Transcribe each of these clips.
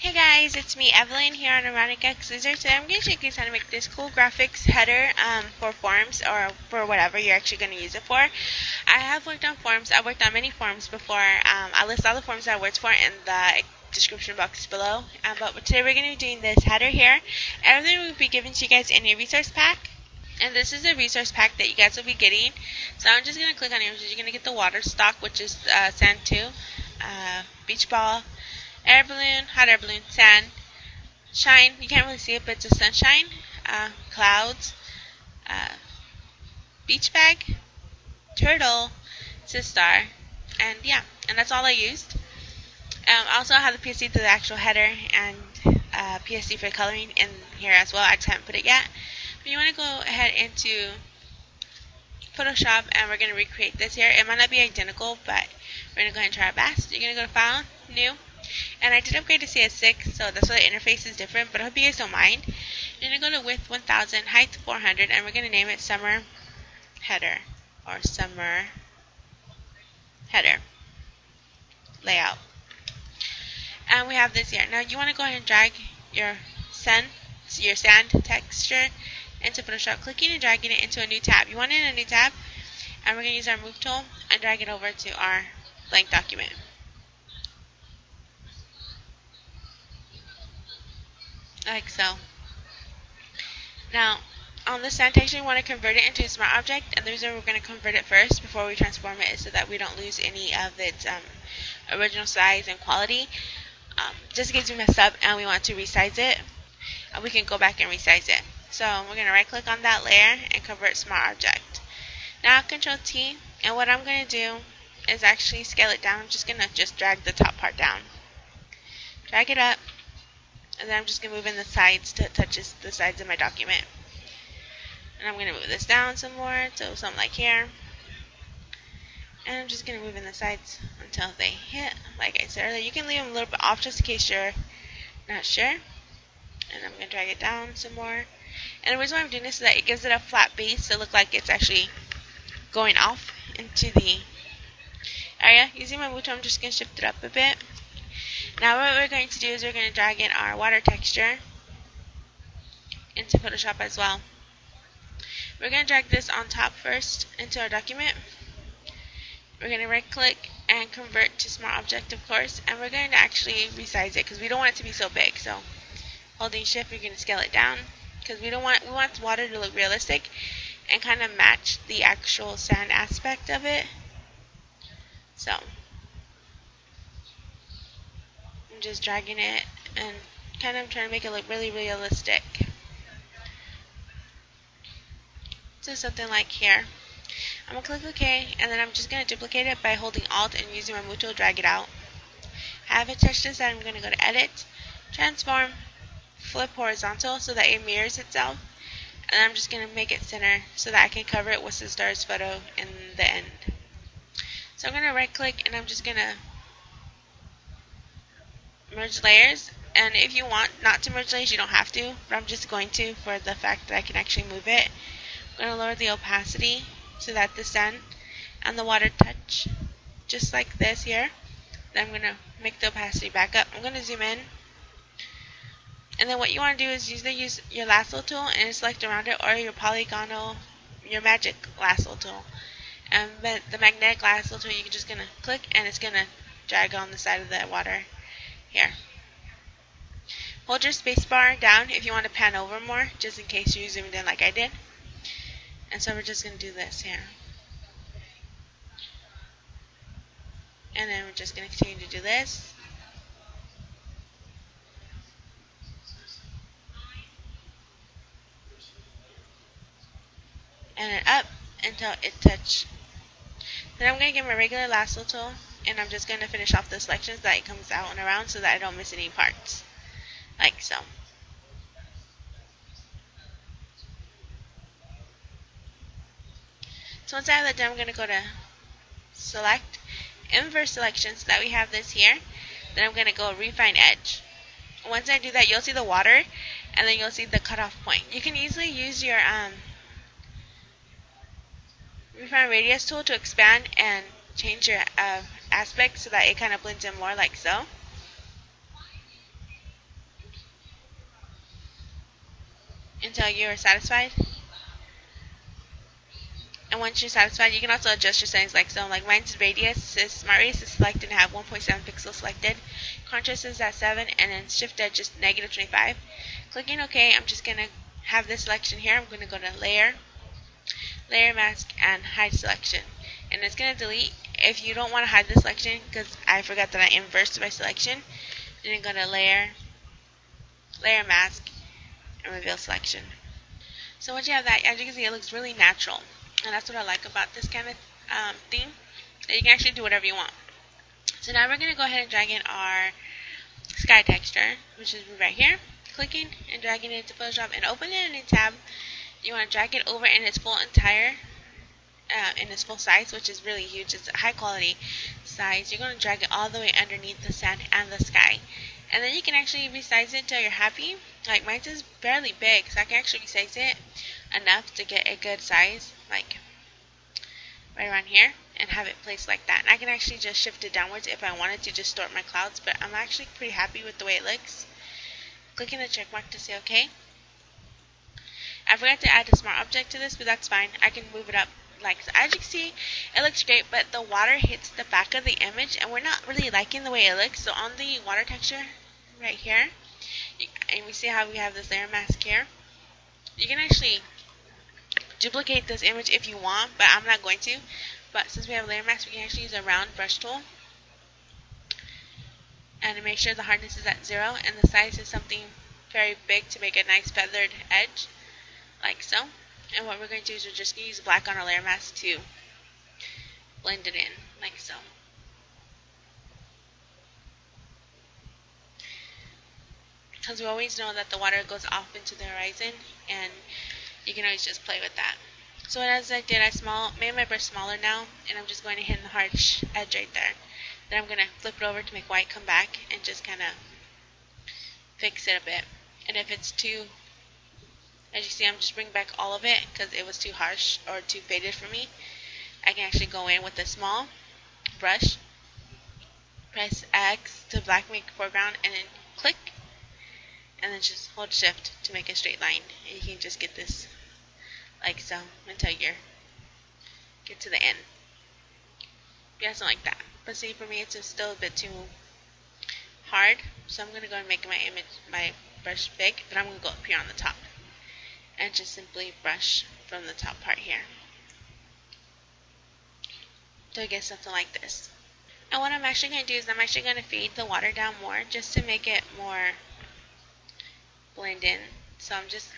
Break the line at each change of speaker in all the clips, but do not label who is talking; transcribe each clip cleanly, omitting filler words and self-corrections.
Hey guys, it's me Evelyn here on Erotica Scissor. Today I'm going to show you guys how to make this cool graphics header for forms or for whatever you're actually going to use it for. I have worked on forms. I've worked on many forms before. I'll list all the forms that I worked for in the description box below. But today we're going to be doing this header here. Everything will be given to you guys in your resource pack. And this is the resource pack that you guys will be getting. So I'm just going to click on it. You're going to get the water stock, which is sand 2, beach ball, air balloon, hot air balloon, sand, shine, you can't really see it, but it's a sunshine, clouds, beach bag, turtle, it's a star, and yeah, and that's all I used. Also I have the PSD to the actual header and PSD for coloring in here as well. I just haven't put it yet. But you want to go ahead into Photoshop and we're going to recreate this here. It might not be identical, but we're going to go ahead and try our best. You're going to go to File, New, and I did upgrade to CS6, so that's why the interface is different, but I hope you guys don't mind. You're going to go to Width 1000, Height 400, and we're going to name it Summer Header, or Summer Header Layout. And we have this here. Now you want to go ahead and drag your sand texture into Photoshop, clicking and dragging it into a new tab. You want it in a new tab, and we're going to use our Move tool and drag it over to our blank document. Like so. Now, on the sand texture, you want to convert it into a smart object, and the reason we're going to convert it first before we transform it is so that we don't lose any of its original size and quality. Just in case we mess up and we want to resize it, we can go back and resize it. So we're going to right click on that layer and convert smart object. Now Control T, and what I'm going to do is actually scale it down. I'm just going to drag the top part down. Drag it up. And then I'm just going to move in the sides till it touches the sides of my document. And I'm going to move this down some more, so something like here. And I'm just going to move in the sides until they hit, like I said earlier. You can leave them a little bit off just in case you're not sure. And I'm going to drag it down some more. And the reason why I'm doing this is that it gives it a flat base to look like it's actually going off into the area. Using my move tool, I'm just going to shift it up a bit. Now what we're going to do is we're going to drag in our water texture into Photoshop as well. We're going to drag this on top first into our document. We're going to right click and convert to smart object, of course, and we're going to actually resize it because we don't want it to be so big. So holding shift, we're going to scale it down because we want water to look realistic and kind of match the actual sand aspect of it. So just dragging it and kind of trying to make it look really realistic. So something like here. I'm going to click OK, and then I'm just going to duplicate it by holding Alt and using my Move tool to drag it out. Have it touch this side. I'm going to go to Edit, Transform, Flip Horizontal so that it mirrors itself. And then I'm just going to make it center so that I can cover it with the star's photo in the end. So I'm going to right click and I'm just going to merge layers, and if you want not to merge layers you don't have to, but I'm just going to for the fact that I can actually move it. I'm going to lower the opacity so that the sand and the water touch just like this here. Then I'm going to make the opacity back up. I'm going to zoom in, and then what you want to do is use your lasso tool and select around it, or your magic lasso tool. And the magnetic lasso tool, you're just going to click and it's going to drag on the side of the water here. Hold your space bar down if you want to pan over more, just in case you zoomed in like I did. And so we're just going to do this here. And then we're just going to continue to do this. And then up until it touches. Then I'm going to get my regular lasso tool, and I'm just going to finish off the selections so that it comes out and around so that I don't miss any parts. Like so. So once I have that done, I'm going to go to Select, Inverse Selection so that we have this here. Then I'm going to go Refine Edge. Once I do that, you'll see the water, and then you'll see the cutoff point. You can easily use your Refine Radius tool to expand and change your aspect so that it kind of blends in more like so. until you're satisfied. And once you're satisfied, you can also adjust your settings like so. Like mine's radius is smart radius is selected and have 1.7 pixels selected. Contrast is at 7, and then shift edge just negative 25. Clicking OK, I'm just gonna have this selection here. I'm gonna go to layer, layer mask, and hide selection. And it's gonna delete if you don't want to hide the selection, because I forgot that I inversed my selection. Then go to layer, layer mask, and reveal selection. So once you have that, as you can see, it looks really natural. And that's what I like about this kind of theme, that you can actually do whatever you want. So now we're going to go ahead and drag in our sky texture, which is right here. Clicking and dragging it into Photoshop and open it in a tab. You want to drag it over in its full in its full size, which is really huge. It's a high quality size. You're going to drag it all the way underneath the sand and the sky. And then you can actually resize it until you're happy. Like mine is barely big, so I can actually resize it enough to get a good size, like right around here, and have it placed like that. And I can actually just shift it downwards if I wanted to just distort my clouds, but I'm actually pretty happy with the way it looks. Clicking the check mark to say OK. I forgot to add a smart object to this, but that's fine. I can move it up. Like so. As you can see, it looks great, but the water hits the back of the image, and we're not really liking the way it looks. So on the water texture right here, and we see how we have this layer mask here, you can actually duplicate this image if you want, but I'm not going to. But since we have layer mask, we can actually use a round brush tool and make sure the hardness is at 0 and the size is something very big to make a nice feathered edge, like so. And what we're going to do is we're just going to use black on our layer mask to blend it in, like so. Because we always know that the water goes off into the horizon, and you can always just play with that. So as I did, I made my brush smaller now, and I'm just going to hit the harsh edge right there. Then I'm going to flip it over to make white come back and just kind of fix it a bit. And if it's too, as you see, I'm just bringing back all of it because it was too harsh or too faded for me. I can actually go in with a small brush, press X to black make foreground, and then click, and then just hold shift to make a straight line. And you can just get this like so until you get to the end. Yeah, something like that. But see, for me, it's just still a bit too hard, so I'm going to go and make my brush big, but I'm going to go up here on the top and just simply brush from the top part here to get something like this. And what I'm actually going to do is I'm actually going to fade the water down more just to make it more blend in. So I'm just,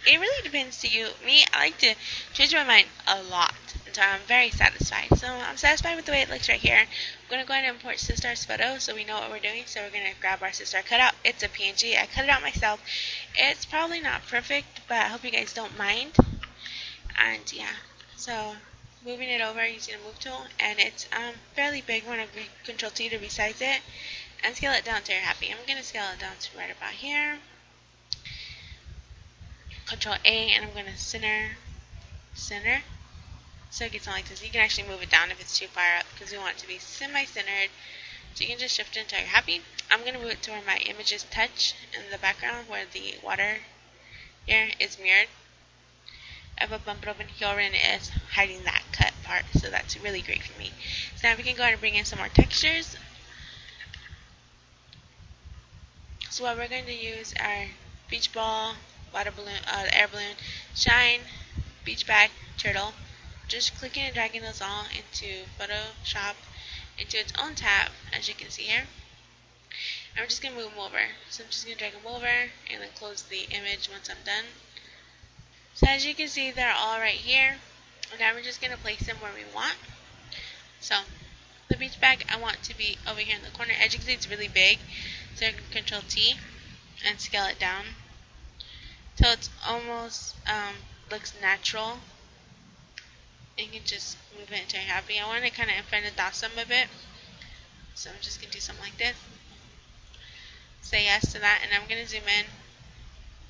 it really depends to you. Me, I like to change my mind a lot until I'm very satisfied. So I'm satisfied with the way it looks right here. I'm going to go ahead and import Sistar's photo so we know what we're doing. So we're going to grab our Sistar cutout. It's a PNG. I cut it out myself. It's probably not perfect, but I hope you guys don't mind. And yeah, so moving it over using a move tool, and it's fairly big. We're going to Control T to resize it and scale it down until you're happy. I'm going to scale it down to right about here. Control A, and I'm going to center, so it gets something like this. You can actually move it down if it's too far up because we want it to be semi-centered. So you can just shift it until you're happy. I'm going to move it to where my images touch in the background where the water here is mirrored. If I bump it open, Hyorin is hiding that cut part, so that's really great for me. So now we can go ahead and bring in some more textures. So what we're going to use are beach ball, water balloon, air balloon, shine, beach bag, turtle. Just clicking and dragging those all into Photoshop into its own tab, as you can see here. And we're just going to move them over. So I'm just going to drag them over and then close the image once I'm done. So as you can see, they're all right here. And now we're just going to place them where we want. So the beach bag I want to be over here in the corner. As you can see, it's really big. So I can Control T and scale it down till it's almost looks natural. And you can just move it until you're happy. I want to kind of in front of Dawson a bit. So I'm just going to do something like this. Say yes to that, and I'm going to zoom in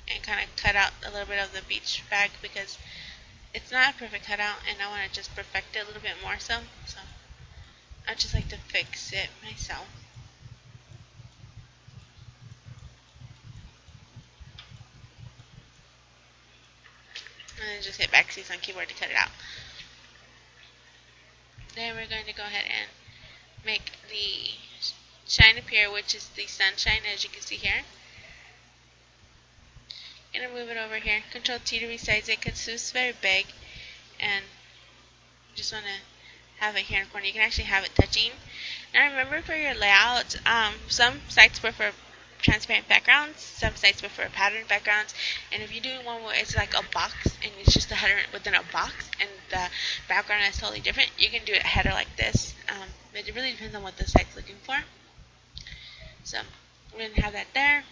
and kind of cut out a little bit of the beach bag because it's not a perfect cutout, and I want to just perfect it a little bit more so I just like to fix it myself. and then just hit backspace on keyboard to cut it out. Then we're going to go ahead and make the shine appear, which is the sunshine, as you can see here. I'm going to move it over here. Control T to resize it because it's very big, and you just want to have it here in the corner. You can actually have it touching. Now remember, for your layout, some sites prefer transparent backgrounds, some sites prefer patterned backgrounds, and if you do one where it's like a box and it's just a header within a box and the background is totally different, you can do a header like this. But it really depends on what the site's looking for. So we're going to have that there.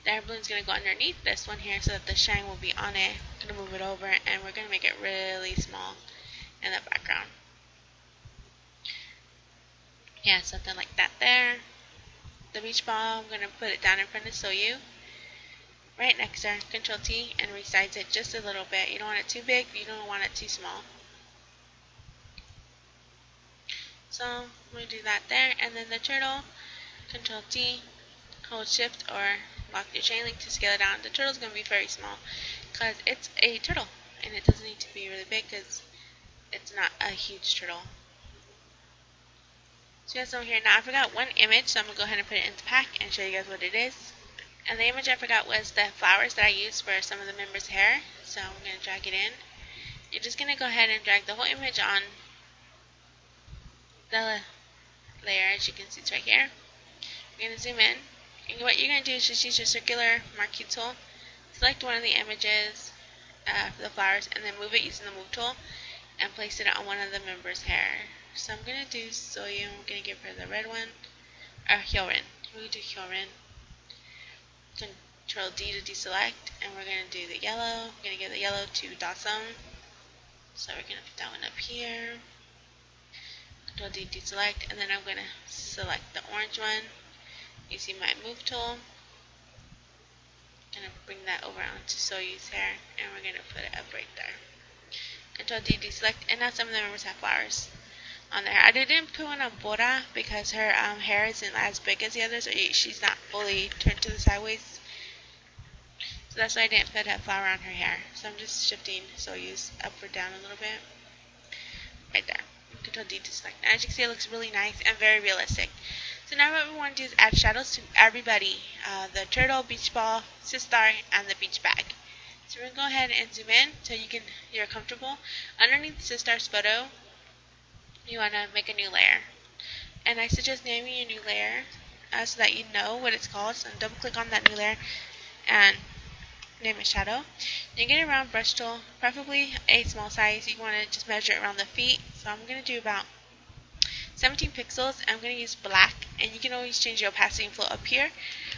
The air balloon's going to go underneath this one here so that the shine will be on it. I'm going to move it over, and we're going to make it really small in the background. Yeah, something like that there. The beach ball, I'm going to put it down in front of Soyu. Right next there, Control T, and resize it just a little bit. You don't want it too big, you don't want it too small. So, I'm going to do that there. And then the turtle, Control T, hold Shift or lock your chain link to scale it down. The turtle's going to be very small because it's a turtle, and it doesn't need to be really big because it's not a huge turtle. So you have some here. Now I forgot one image, so I'm going to go ahead and put it into pack and show you guys what it is. And the image I forgot was the flowers that I used for some of the members' hair. So I'm going to drag it in. You're just going to go ahead and drag the whole image on the layer, as you can see it's right here. You're going to zoom in. And what you're going to do is just use your circular marquee tool. Select one of the images for the flowers and then move it using the move tool and place it on one of the members' hair. So I'm going to do Soyu. I'm going to give her the red one. Or Hyorin. We're going to do Hyorin. Control D to deselect. And we're going to do the yellow. I'm going to give the yellow to Dawson. So we're going to put that one up here. Control D deselect. And then I'm going to select the orange one using my move tool. I'm going to bring that over onto Soyu's hair. And we're going to put it up right there. Control D deselect. And now some of the members have flowers on there. I didn't put one on Bora because her hair isn't as big as the others, or she's not fully turned to the sideways. So that's why I didn't put a flower on her hair. So I'm just shifting Soyu's up or down a little bit. Right there. Control D to select. As you can see, it looks really nice and very realistic. So now what we want to do is add shadows to everybody. The turtle, beach ball, Sistar, and the beach bag. So we're going to go ahead and zoom in so you're comfortable. Underneath Sistar's photo, you want to make a new layer. And I suggest naming your new layer so that you know what it's called. So double click on that new layer and name it shadow. You get a round brush tool, preferably a small size. You want to just measure it around the feet. So I'm going to do about 17 pixels. I'm going to use black, and you can always change the opacity and flow up here.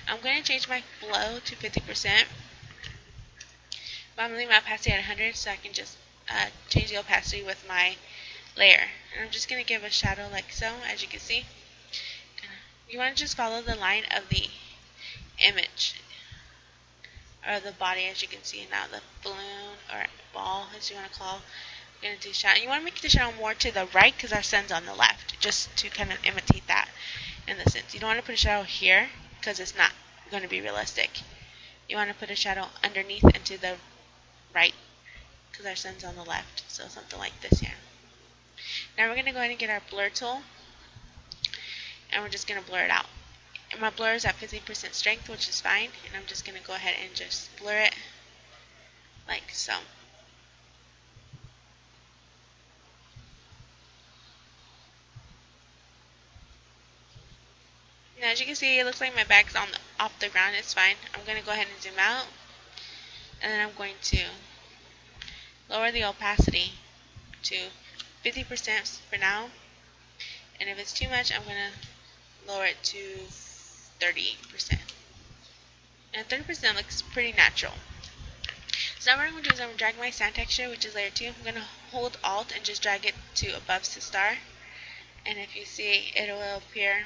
I'm going to change my flow to 50%. But I'm leaving my opacity at 100 so I can just change the opacity with my layer. And I'm just going to give a shadow like so, as you can see. You want to just follow the line of the image, or the body, as you can see. Now the balloon, or ball, as you want to call, you're going to do shadow. You want to make the shadow more to the right because our sun's on the left, just to kind of imitate that in the sense. You don't want to put a shadow here because it's not going to be realistic. You want to put a shadow underneath and to the right because our sun's on the left. So something like this here. Now we're going to go ahead and get our blur tool, and we're just going to blur it out. And my blur is at 50% strength, which is fine, and I'm just going to go ahead and just blur it like so. Now as you can see, it looks like my bag's off the ground. It's fine. I'm going to go ahead and zoom out, and then I'm going to lower the opacity to 50% for now, and if it's too much, I'm going to lower it to 30%. And 30% looks pretty natural. So now what I'm going to do is I'm going to drag my sand texture, which is layer 2. I'm going to hold Alt and just drag it to above Sistar, and if you see, it will appear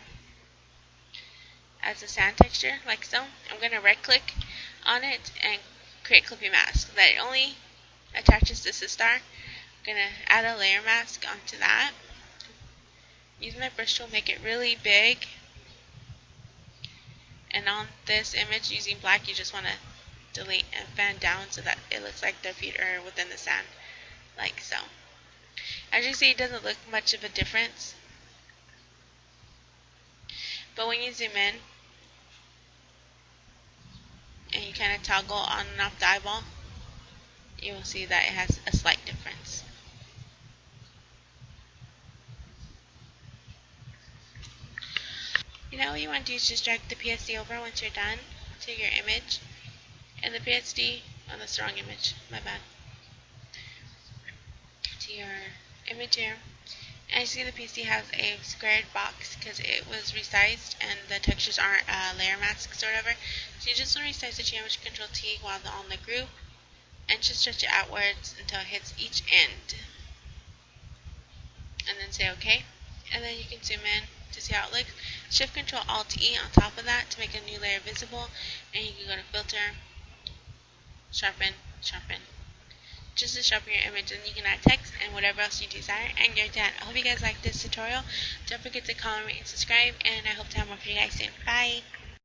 as a sand texture, like so. I'm going to right click on it and create clipping mask. That it only attaches to Sistar. I'm going to add a layer mask onto that. Use my brush tool, make it really big. And on this image, using black, you just want to delete and fan down so that it looks like their feet are within the sand, like so. As you see, it doesn't look much of a difference, but when you zoom in and you kind of toggle on and off the eyeball, you will see that it has a slight difference. Now what you want to do is just drag the PSD over once you're done to your image, and the PSD, oh that's the wrong image, my bad, to your image here. And you see the PSD has a squared box because it was resized and the textures aren't layer masks or whatever. So you just want to resize the image, Control T while on the group, and just stretch it outwards until it hits each end. And then say OK. And then you can zoom in to see how it looks. Shift Control Alt E on top of that to make a new layer visible. And you can go to Filter, Sharpen, Sharpen. Just to sharpen your image, and you can add text and whatever else you desire, and you're done. I hope you guys liked this tutorial. Don't forget to comment, rate, and subscribe, and I hope to have more for you guys soon. Bye!